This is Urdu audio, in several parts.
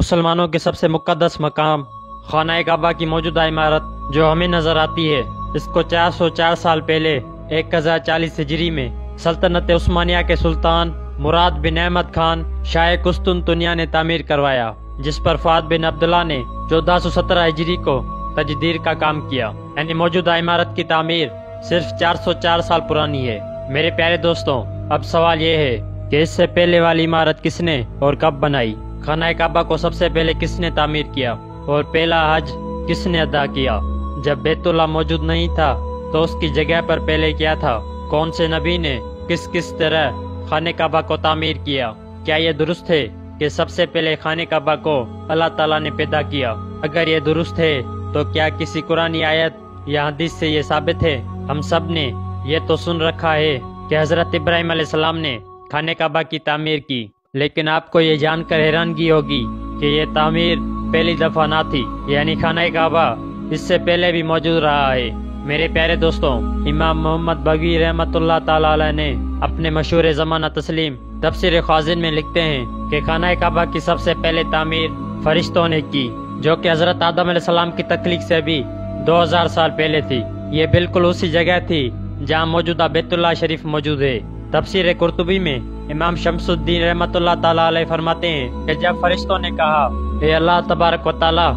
مسلمانوں کے سب سے مقدس مقام خانہ کعبہ کی موجودہ عمارت جو ہمیں نظر آتی ہے، اس کو 404 سال پہلے 1040 ہجری میں سلطنت عثمانیہ کے سلطان مراد بن احمد خان شاہ قسطنطنیہ نے تعمیر کروایا، جس پر فہد بن عبداللہ نے 1417 ہجری کو تجدید کا کام کیا۔ یعنی موجودہ عمارت کی تعمیر صرف 404 سال پرانی ہے۔ میرے پیارے دوستوں، اب سوال یہ ہے کہ اس سے پہلے والی عمارت کس نے اور کب بنائی؟ خانہ کعبہ کو سب سے پہلے کس نے تعمیر کیا اور پہلا حج کس نے ادا کیا؟ جب بیت اللہ موجود نہیں تھا تو اس کی جگہ پر پہلے کیا تھا؟ کون سے نبی نے کس طرح خانہ کعبہ کو تعمیر کیا؟ کیا یہ درست ہے کہ سب سے پہلے خانہ کعبہ کو اللہ تعالیٰ نے پیدا کیا؟ اگر یہ درست ہے تو کیا کسی قرآنی آیت یا حدیث سے یہ ثابت ہے؟ ہم سب نے یہ تو سن رکھا ہے کہ حضرت ابراہیم علیہ السلام نے خانہ کعبہ کی تعمیر کی، لیکن آپ کو یہ جان کر حیرانگی ہوگی کہ یہ تعمیر پہلی دفعہ نہ تھی، یعنی خانہ کعبہ اس سے پہلے بھی موجود رہا ہے۔ میرے پیارے دوستوں، امام محمد بغوی رحمۃ اللہ تعالیٰ علیہ نے اپنے مشہور زمانہ تسلیم تفسیر خوازن میں لکھتے ہیں کہ خانہ کعبہ کی سب سے پہلے تعمیر فرشتوں نے کی، جو کہ حضرت آدم علیہ السلام کی تخلیق سے بھی 2000 سال پہلے تھی۔ یہ بالکل اسی جگہ تھی جہاں موجودہ بیت اللہ شریف موجود ہے۔ تفسیر قرطبی میں امام شمس الدین رحمۃ اللہ تعالیٰ علیہ فرماتے ہیں کہ جب فرشتوں نے کہا، اے اللہ تبارک و تعالیٰ،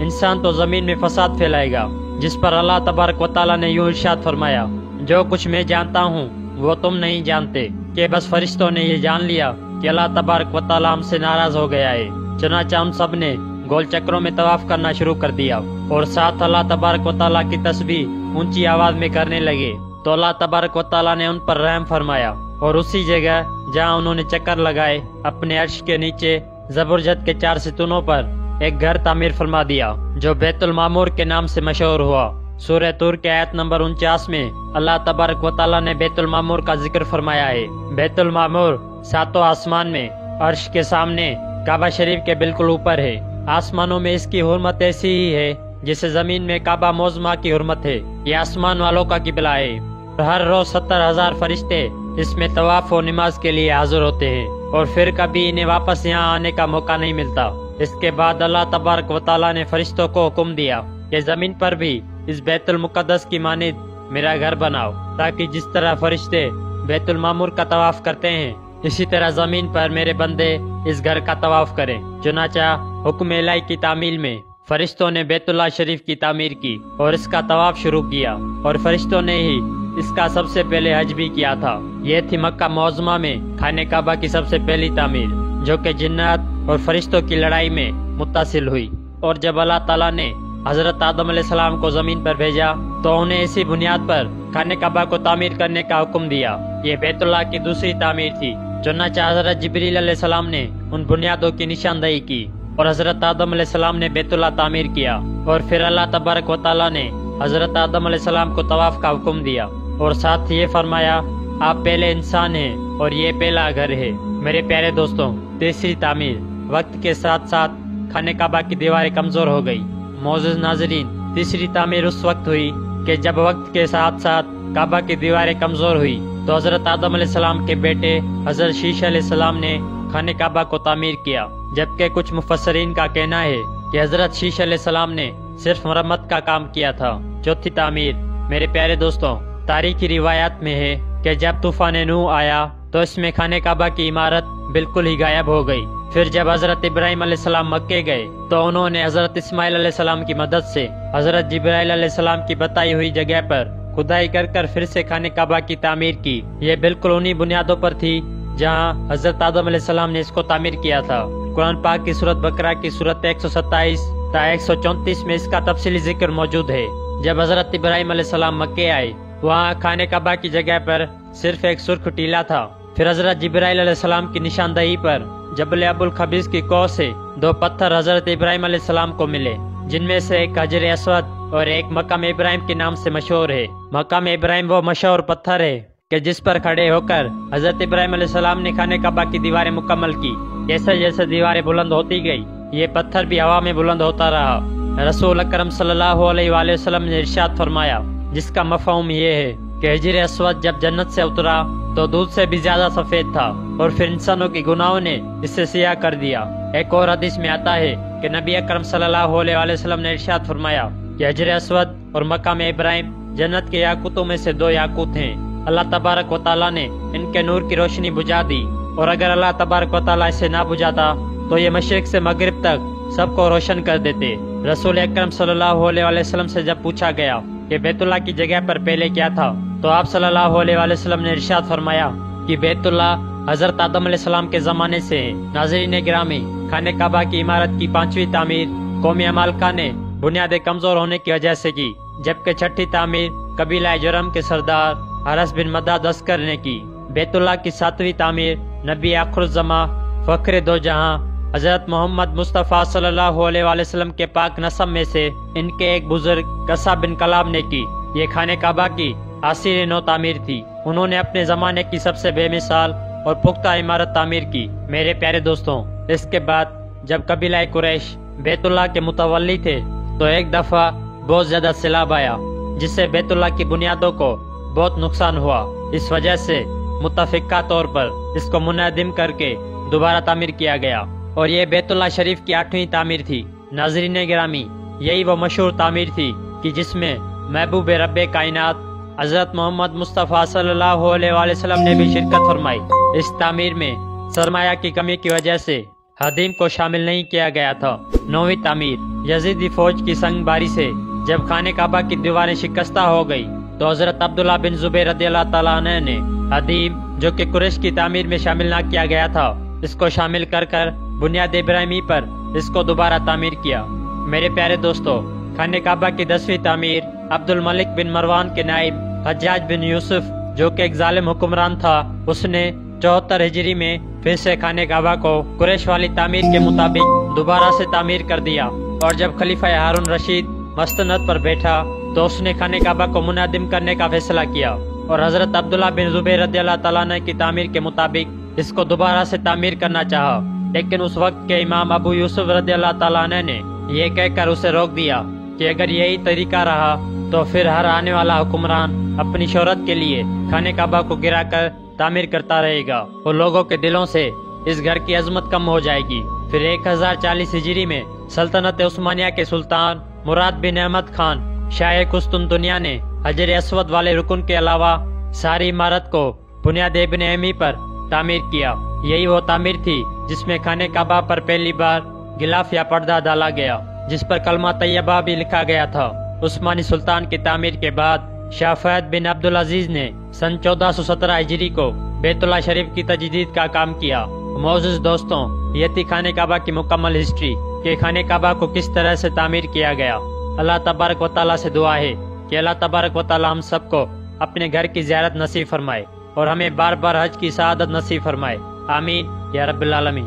انسان تو زمین میں فساد پھیلائے گا، جس پر اللہ تبارک و تعالیٰ نے یوں ارشاد فرمایا، جو کچھ میں جانتا ہوں وہ تم نہیں جانتے، کہ بس فرشتوں نے یہ جان لیا کہ اللہ تبارک و تعالیٰ ہم سے ناراض ہو گیا ہے۔ چنانچہ ان سب نے گول چکروں میں طواف کرنا شروع کر دیا اور ساتھ اللہ تبارک و تعالیٰ کی تسبیح اونچی آواز میں کرنے لگے، تو اللہ تبارک و تعالیٰ نے ان پر رحم فرمایا اور اسی جگہ جہاں انہوں نے چکر لگائے اپنے عرش کے نیچے زبرجد کے 4 ستونوں پر ایک گھر تعمیر فرما دیا، جو بیت المعمور کے نام سے مشہور ہوا۔ سورہ طور کے آیت نمبر 49 میں اللہ تبارک و تعالیٰ نے بیت المعمور کا ذکر فرمایا ہے۔ بیت المعمور 7 آسمان میں عرش کے سامنے کعبہ شریف کے بالکل اوپر ہے۔ آسمانوں میں اس کی حرمت ایسی ہی ہے جیسے زمین میں کعبہ معظمہ کی حرمت ہے۔ یہ آسمان والوں کا قبلہ ہے۔ ہر روز 70,000 فرشتے اس میں طواف و نماز کے لیے حاضر ہوتے ہیں اور پھر کبھی انہیں واپس یہاں آنے کا موقع نہیں ملتا۔ اس کے بعد اللہ تبارک و تعالیٰ نے فرشتوں کو حکم دیا کہ زمین پر بھی اس بیت المقدس کی مانند میرا گھر بناؤ، تاکہ جس طرح فرشتے بیت المعمور کا طواف کرتے ہیں اسی طرح زمین پر میرے بندے اس گھر کا طواف کریں۔ چنانچہ حکم الہی کی تعمیل میں فرشتوں نے بیت اللہ شریف کی تعمیر کی اور اس کا طواف شروع کیا، اور فرشتوں نے ہی اس کا سب سے پہلے حج بھی کیا تھا۔ یہ تھی مکہ معظمہ میں خانہ کعبہ کی سب سے پہلی تعمیر، جو کہ جنات اور فرشتوں کی لڑائی میں متصل ہوئی۔ اور جب اللہ تعالیٰ نے حضرت آدم علیہ السلام کو زمین پر بھیجا تو انہیں اسی بنیاد پر خانہ کعبہ کو تعمیر کرنے کا حکم دیا۔ یہ بیت اللہ کی دوسری تعمیر تھی۔ چنانچہ حضرت جبریل علیہ السلام نے ان بنیادوں کی نشاندہی کی اور حضرت آدم علیہ السلام نے بیت اللہ تعمیر کیا، اور پھر اللہ تبارک و تعالیٰ نے حضرت آدم علیہ السلام کو طواف کا حکم دیا اور ساتھ یہ فرمایا، آپ پہلے انسان ہیں اور یہ پہلا گھر ہے۔ میرے پیارے دوستوں، تیسری تعمیر وقت کے ساتھ ساتھ خانہ کعبہ کی دیواریں کمزور ہو گئی۔ معزز ناظرین، تیسری تعمیر اس وقت ہوئی کہ جب وقت کے ساتھ ساتھ کعبہ کی دیواریں کمزور ہوئی تو حضرت آدم علیہ السلام کے بیٹے حضرت شیش علیہ السلام نے خانہ کعبہ کو تعمیر کیا، جبکہ کچھ مفسرین کا کہنا ہے کہ حضرت شیش علیہ السلام نے صرف مرمت کا کام کیا تھا۔ چوتھی تعمیر، میرے پیارے دوستوں، تاریخی روایات میں ہے کہ جب طوفان نوح آیا تو اس میں خانہ کعبہ کی عمارت بالکل ہی غائب ہو گئی۔ پھر جب حضرت ابراہیم علیہ السلام مکے گئے تو انہوں نے حضرت اسماعیل علیہ السلام کی مدد سے حضرت جبرائیل علیہ السلام کی بتائی ہوئی جگہ پر کھدائی کر پھر سے خانہ کعبہ کی تعمیر کی۔ یہ بالکل انہی بنیادوں پر تھی جہاں حضرت آدم علیہ السلام نے اس کو تعمیر کیا تھا۔ قرآن پاک کی سورۃ بقرہ کی سورۃ 127 تا 134 میں اس کا تفصیلی ذکر موجود ہے۔ جب حضرت ابراہیم علیہ السلام مکے آئے، وہاں خانہ کعبہ کی جگہ پر صرف ایک سرخ ٹیلا تھا۔ پھر حضرت جبرائیل علیہ السلام کی نشاندہی پر جبل ابو الخبیث کی کوہ سے 2 پتھر حضرت ابراہیم علیہ السلام کو ملے، جن میں سے ایک حجر اسود اور ایک مقام ابراہیم کے نام سے مشہور ہے۔ مقام ابراہیم وہ مشہور پتھر ہے کہ جس پر کھڑے ہو کر حضرت ابراہیم علیہ السلام نے خانہ کعبہ کی دیواریں مکمل کی۔ جیسے جیسے دیواریں بلند ہوتی گئی، یہ پتھر بھی ہوا میں بلند ہوتا رہا۔ رسول اکرم صلی اللہ علیہ وسلم نے ارشاد فرمایا، جس کا مفہوم یہ ہے کہ حجر اسود جب جنت سے اترا تو دودھ سے بھی زیادہ سفید تھا، اور پھر انسانوں کی گناہوں نے اسے سیاہ کر دیا۔ ایک اور حدیث میں آتا ہے کہ نبی اکرم صلی اللہ علیہ وسلم نے ارشاد فرمایا کہ حجر اسود اور مقام ابراہیم جنت کے یاقوتوں میں سے 2 یاقوت ہیں۔ اللہ تبارک و تعالیٰ نے ان کے نور کی روشنی بجھا دی، اور اگر اللہ تبارک و تعالیٰ اسے نہ بجھاتا تو یہ مشرق سے مغرب تک سب کو روشن کر دیتے۔ رسول اکرم صلی اللہ علیہ وسلم سے جب پوچھا گیا کہ بیت اللہ کی جگہ پر پہلے کیا تھا، تو آپ صلی اللہ علیہ وسلم نے ارشاد فرمایا کہ بیت اللہ حضرت آدم علیہ السلام کے زمانے سے ہے۔ ناظرین گرامی، خانہ کعبہ کی عمارت کی 5ویں تعمیر قومی عمالقہ نے بنیادیں کمزور ہونے کی وجہ سے کی، جبکہ 6ٹھی تعمیر قبیلہ جرم کے سردار حرس بن مداد عسکر نے کی۔ بیت اللہ کی 7ویں تعمیر نبی آخر الزماں فخر دو جہاں حضرت محمد مصطفیٰ صلی اللہ علیہ وسلم کے پاک نسب میں سے ان کے ایک بزرگ قصہ بن کلاب نے کی۔ یہ خانہ کعبہ کی آخری 9 تعمیر تھی۔ انہوں نے اپنے زمانے کی سب سے بے مثال اور پختہ عمارت تعمیر کی۔ میرے پیارے دوستوں، اس کے بعد جب قبیلہ قریش بیت اللہ کے متولی تھے تو ایک دفعہ بہت زیادہ سیلاب آیا، جس سے بیت اللہ کی بنیادوں کو بہت نقصان ہوا۔ اس وجہ سے متفقہ طور پر اس کو منہدم کر کے دوبارہ تعمیر کیا گیا، اور یہ بیت اللہ شریف کی 8ویں تعمیر تھی۔ ناظرین گرامی، یہی وہ مشہور تعمیر تھی کہ جس میں محبوب رب کائنات حضرت محمد مصطفیٰ صلی اللہ علیہ وسلم نے بھی شرکت فرمائی۔ اس تعمیر میں سرمایہ کی کمی کی وجہ سے حدیم کو شامل نہیں کیا گیا تھا۔ 9ویں تعمیر یزیدی فوج کی سنگ باری سے جب خانہ کعبہ کی دیواریں شکستہ ہو گئی تو حضرت عبداللہ بن زبیر رضی اللہ تعالیٰ عنہ نے حدیم، جو کہ قریش کی تعمیر میں شامل نہ کیا گیا تھا، اس کو شامل کر بنیاد ابراہیمی پر اس کو دوبارہ تعمیر کیا۔ میرے پیارے دوستو، خانہ کعبہ کی 10ویں تعمیر عبد الملک بن مروان کے نائب حجاج بن یوسف، جو کہ ایک ظالم حکمران تھا، اس نے 74 ہجری میں پھر سے خانہ کعبہ کو قریش والی تعمیر کے مطابق دوبارہ سے تعمیر کر دیا، اور جب خلیفہ ہارون رشید مسند پر بیٹھا تو اس نے خانہ کعبہ کو منہدم کرنے کا فیصلہ کیا، اور حضرت عبداللہ بن زبیر رضی اللہ تعالیٰ عنہ کی تعمیر کے مطابق اس کو دوبارہ سے تعمیر کرنا چاہا، لیکن اس وقت کے امام ابو یوسف رضی اللہ تعالیٰ عنہ نے یہ کہہ کر اسے روک دیا کہ اگر یہی طریقہ رہا تو پھر ہر آنے والا حکمران اپنی شہرت کے لیے خانہ کعبہ کو گرا کر تعمیر کرتا رہے گا، اور لوگوں کے دلوں سے اس گھر کی عظمت کم ہو جائے گی۔ پھر 1040 ہجری میں سلطنت عثمانیہ کے سلطان مراد بن احمد خان شاہ قسطنطنیہ نے حجر اسود والے رکن کے علاوہ ساری عمارت کو بنیاد ابن امی پر تعمیر کیا۔ یہی وہ تعمیر تھی جس میں خانہ کعبہ پر پہلی بار غلاف یا پردہ ڈالا گیا، جس پر کلمہ طیبہ بھی لکھا گیا تھا۔ عثمانی سلطان کی تعمیر کے بعد شاہ فہد بن عبدالعزیز نے سن 1417 ہجری کو بیت اللہ شریف کی تجدید کا کام کیا۔ معزز دوستوں، یہ تھی خانہ کعبہ کی مکمل ہسٹری کہ خانہ کعبہ کو کس طرح سے تعمیر کیا گیا۔ اللہ تبارک و تعالیٰ سے دعا ہے کہ اللہ تبارک و تعالیٰ ہم سب کو اپنے گھر کی زیارت نصیب فرمائے، اور ہمیں بار بار حج کی سعادت نصیب فرمائے۔ آمین یا رب العالمین۔